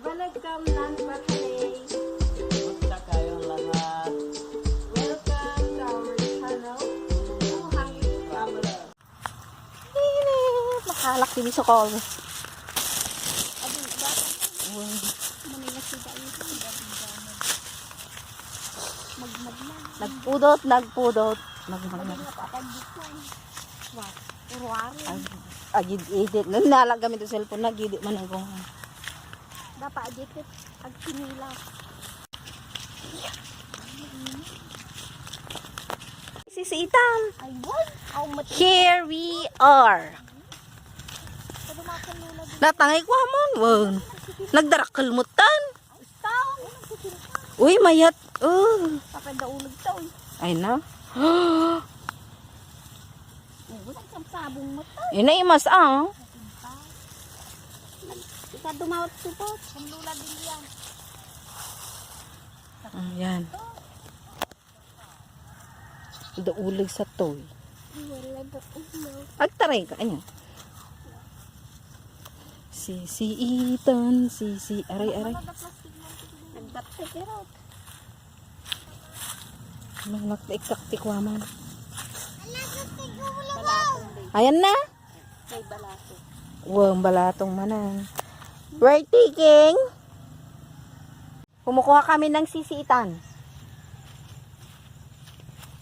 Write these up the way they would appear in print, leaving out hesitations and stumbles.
Welcome non-Batalay. Kumusta kayong lahat? Welcome to our channel. Twohungry Traveler. Nakalak din sa call. Nagpudot. Agid edit. Nalag gamit yung cellphone. Nagidit man ang kong. Dapat edit ang TAMILAN. SISIITAN. Ayun. Here we are. Natangay ko hamon. Wow. Nagdarak kalmutan. Uy, mayat. Kapag daulog to. Ay na. Sabong mo to. Inaimas ang. Ika dumawat supot. Ang lula din yan. Ayan. Daulig sa toy. Wala ba ulo. Agtaray ka. Ayan. SISIITAN. Aray. Nagdapte pero. Nagtaktik waman. Balatong din. Ayan na. May balato. Wow, balatong manan. We're taking. Kumukuha kami ng SISIITAN.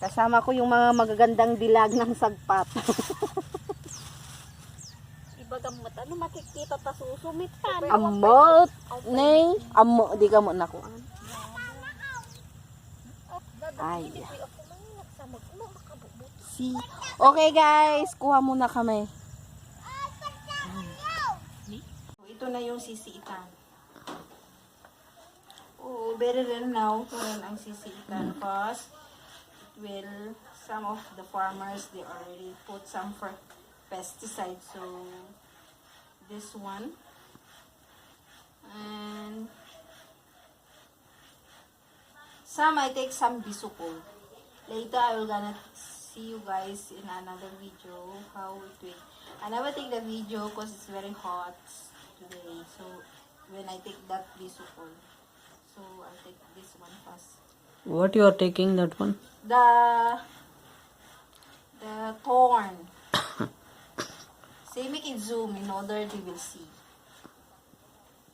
Kasama ko yung mga magagandang dilag ng sagpat. Ibagang mata. Ano makikita ta susumit ka? Amot. Nay. Amo. Di ka mo nakuan. Ay. Si. Okay guys. Kuha muna kami. Ito na yung SISIITAN. Oh, better than now. Karon ang SISIITAN because some of the farmers they already put some for pesticides. So this one and some I take some bisukol. Later I will gonna see you guys in another video how it will. I never take the video because it's very hot today. So when I take that bisukol, so I'll take this one first. What you are taking that one? The thorn. Say make it zoom in order they will see.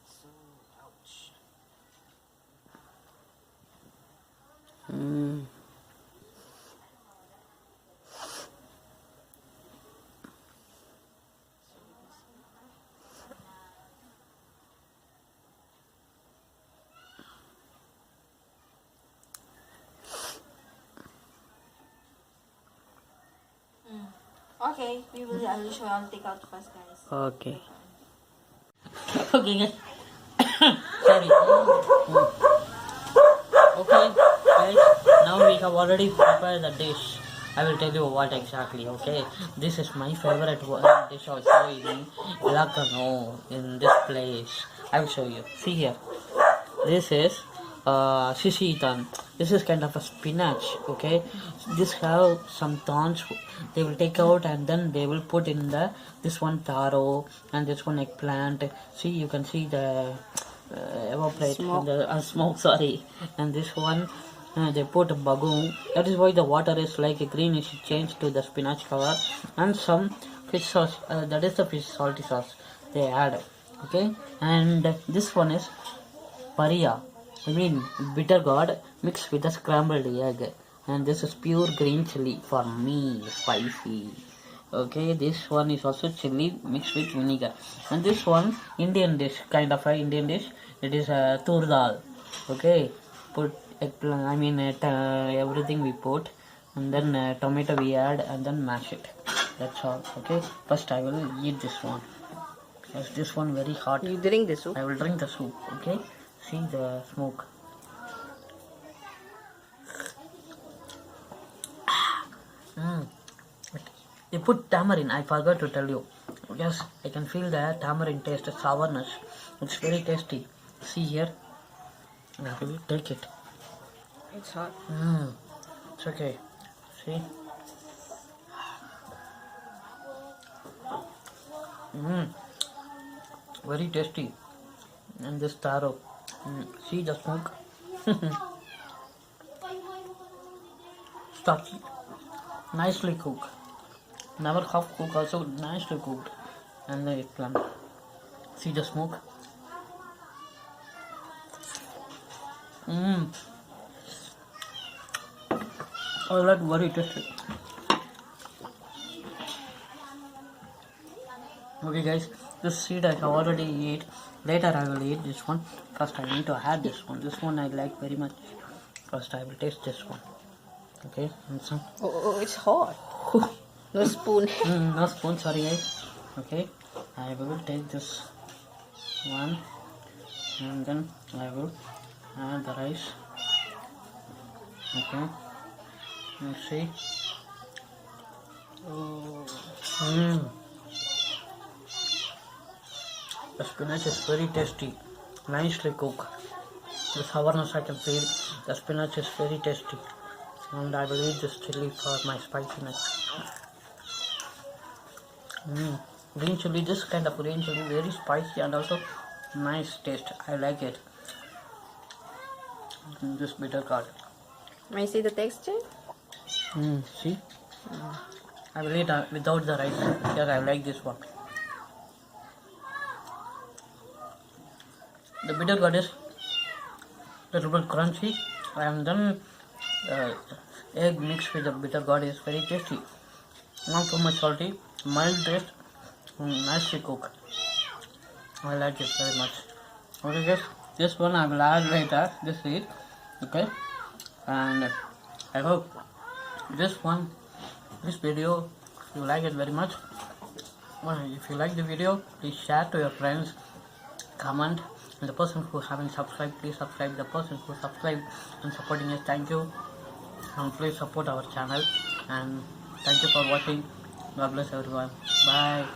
So ouch. Okay, I'll take out first, guys. Okay. Okay, guys. Sorry. Okay, guys. Now we have already prepared the dish. I will tell you what exactly. Okay, this is my favorite dish also in ILOCANO in this place. I will show you. See here. This is SISIITAN. This is kind of a spinach. Okay, this have some thorns. They will take out and then they will put in this one taro and this one eggplant. See, you can see the evaporate Smoke. the smoke. Sorry, and this one they put bagoong. That is why the water is like a greenish change to the spinach cover, and some fish sauce. That is the fish salty sauce they add. Okay, and this one is paria. I mean bitter gourd mixed with a scrambled egg, and this is pure green chili for me, spicy. Okay, this one is also chili mixed with vinegar, and this one Indian dish, kind of a Indian dish. It is a tur dal. Okay, put eggplant. I mean everything we put, and then tomato we add, and then mash it. That's all. Okay, first I will eat this one. Because this one very hot. You drink the soup? I will drink the soup. Okay, see the smoke. They put tamarind. I forgot to tell you. Yes, I can feel the tamarind taste, sourness. It's very tasty. See here. I will take it. It's hot. It's okay. See. Very tasty. And this taro. See the smoke? Stuff nicely cooked. Never half cooked, also nicely cooked. And the eggplant. See the smoke? All that very tasty. Okay guys, this seed I have already eat. Later I will eat this one. First I need to add this one. This one I like very much. First I will taste this one. Okay, and some. Oh, it's hot. No spoon. No spoon, sorry guys. Okay, I will take this one and then I will add the rice. Okay, let's see. Oh. The spinach is very tasty, nicely cooked. The sourness I can feel. The spinach is very tasty, and I will eat this chili for my spiciness. Green chili, this kind of green chili, very spicy and also nice taste. I like it. This bitter gourd. May I see the texture? See? I will eat without the rice. Here I like this one. The bitter gourd is a little bit crunchy, and then egg mixed with the bitter gourd is very tasty. Not too much salty, mild taste, nicely cooked. I like it very much. Okay guys, this one I will add later, this seed. Okay, and I hope this video, you like it very much. If you like the video, please share to your friends, comment, and the person who haven't subscribed, please subscribe. The person who subscribed and supporting us, thank you, and please support our channel, and thank you for watching. God bless everyone. Bye.